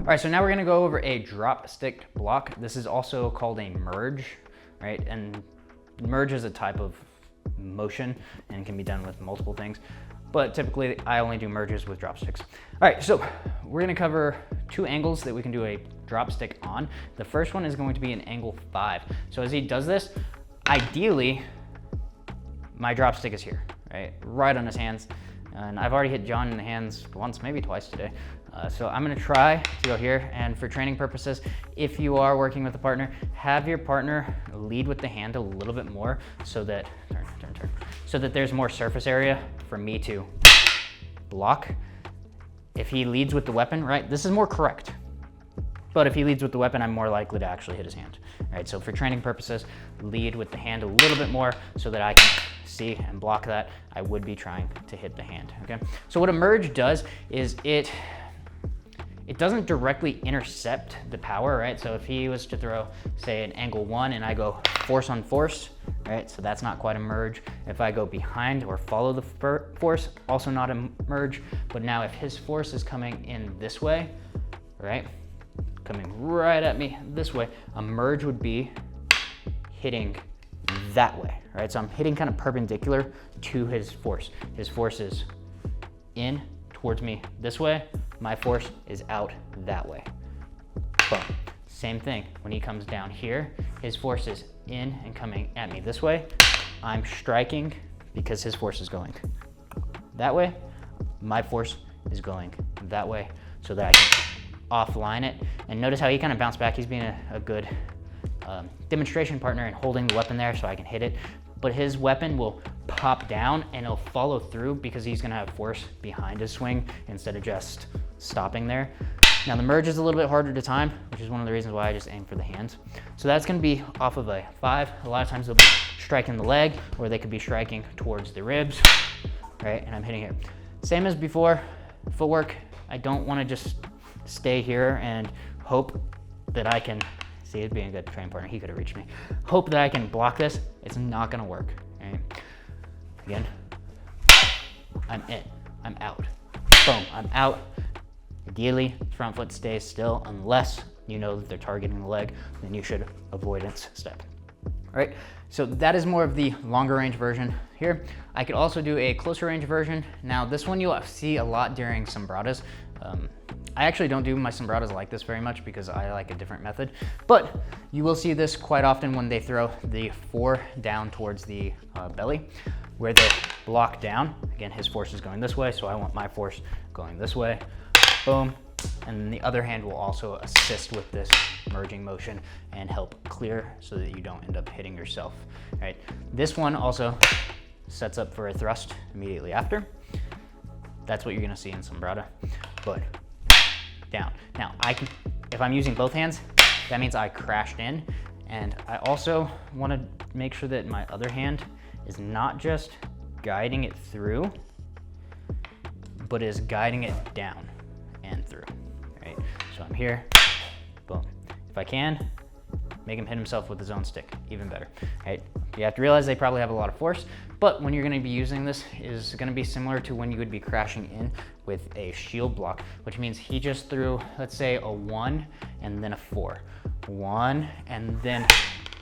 right, so now we're gonna go over a drop stick block. This is also called a merge, right? And merge is a type of motion and can be done with multiple things, but typically I only do merges with drop sticks. All right, so we're gonna cover 2 angles that we can do a drop stick on. The first one is going to be an angle 5. So as he does this, ideally, my drop stick is here, right on his hands. And I've already hit John in the hands once, maybe twice today. So I'm gonna try to go here, and for training purposes, if you are working with a partner, have your partner lead with the hand a little bit more so that, turn, so that there's more surface area for me to block. If he leads with the weapon, right, this is more correct. But if he leads with the weapon, I'm more likely to actually hit his hand, right? So for training purposes, lead with the hand a little bit more so that I can see and block that. I would be trying to hit the hand, okay? So what a merge does is it doesn't directly intercept the power, right? So if he was to throw, say, an angle 1 and I go force on force, right? So that's not quite a merge. If I go behind or follow the force, also not a merge. But now if his force is coming in this way, right? Coming right at me this way, a merge would be hitting that way, right? So I'm hitting kind of perpendicular to his force. His force is in towards me this way. My force is out that way. Boom. Same thing, when he comes down here, his force is in and coming at me this way. I'm striking because his force is going that way. My force is going that way so that I can offline it. And notice how he kind of bounced back. He's being a good demonstration partner and holding the weapon there so I can hit it. But his weapon will pop down and it'll follow through because he's gonna have force behind his swing instead of just stopping there. Now the merge is a little bit harder to time, which is one of the reasons why I just aim for the hands. So that's gonna be off of a 5. A lot of times they'll be striking the leg, or they could be striking towards the ribs, right? And I'm hitting it. Same as before, footwork. I don't wanna just stay here and hope that I can, see, it being a good training partner, he could have reached me. Hope that I can block this. It's not gonna work, right? Again, I'm in, I'm out. Boom, I'm out. Ideally, front foot stays still unless you know that they're targeting the leg, then you should avoidance step. All right, so that is more of the longer range version here. I could also do a closer range version. Now this one you'll see a lot during sombratas. I actually don't do my sombratas like this very much because I like a different method, but you will see this quite often when they throw the 4 down towards the belly, where they block down. Again, his force is going this way, so I want my force going this way. Boom. And then the other hand will also assist with this merging motion and help clear so that you don't end up hitting yourself, right? This one also sets up for a thrust immediately after. That's what you're gonna see in sombrata, but down. Now, if I'm using both hands, that means I crashed in, and I also wanna make sure that my other hand is not just guiding it through, but is guiding it down and through, right? So I'm here, boom. If I can, make him hit himself with his own stick, even better, right? You have to realize they probably have a lot of force, but when you're gonna be using this is gonna be similar to when you would be crashing in with a shield block, which means he just threw, let's say, a 1 and then a 4. 1 and then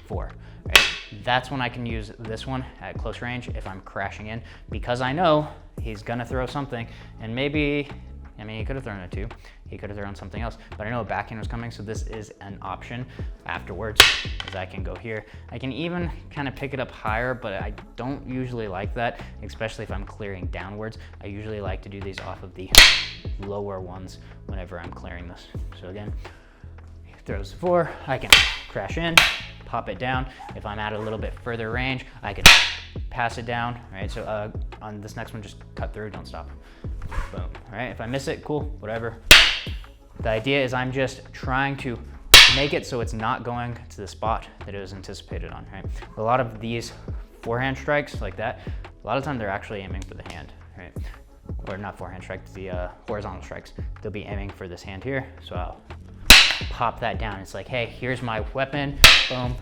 4, right? That's when I can use this one at close range if I'm crashing in, because I know he's gonna throw something, and maybe, I mean, he could have thrown a 2, he could have thrown something else, but I know a backhand was coming, so this is an option afterwards, as I can go here. I can even kind of pick it up higher, but I don't usually like that, especially if I'm clearing downwards. I usually like to do these off of the lower ones whenever I'm clearing this. So again, he throws the 4, I can crash in, pop it down. If I'm at a little bit further range, I can pass it down, right? So on this next one, just cut through, don't stop. Boom, all right? If I miss it, cool, whatever. The idea is I'm just trying to make it so it's not going to the spot that it was anticipated on, right? A lot of these forehand strikes like that, a lot of time they're actually aiming for the hand, right? Or not forehand strikes, the horizontal strikes. They'll be aiming for this hand here, so I'll pop that down. It's like, hey, here's my weapon, boom,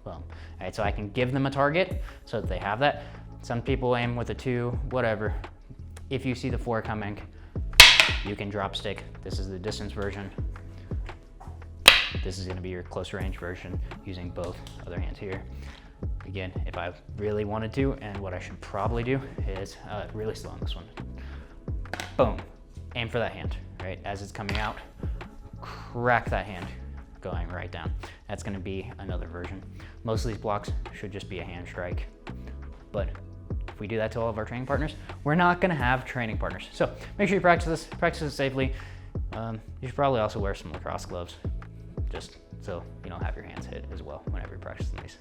boom. All right, so I can give them a target so that they have that. Some people aim with a 2, whatever. If you see the 4 coming, you can drop stick. This is the distance version. This is gonna be your close range version using both other hands here. Again, if I really wanted to, and what I should probably do is really slow on this one. Boom, aim for that hand, right? As it's coming out, crack that hand going right down. That's gonna be another version. Most of these blocks should just be a hand strike, but if we do that to all of our training partners, we're not gonna have training partners. So make sure you practice this safely. You should probably also wear some lacrosse gloves, just so you don't have your hands hit as well whenever you're practicing these.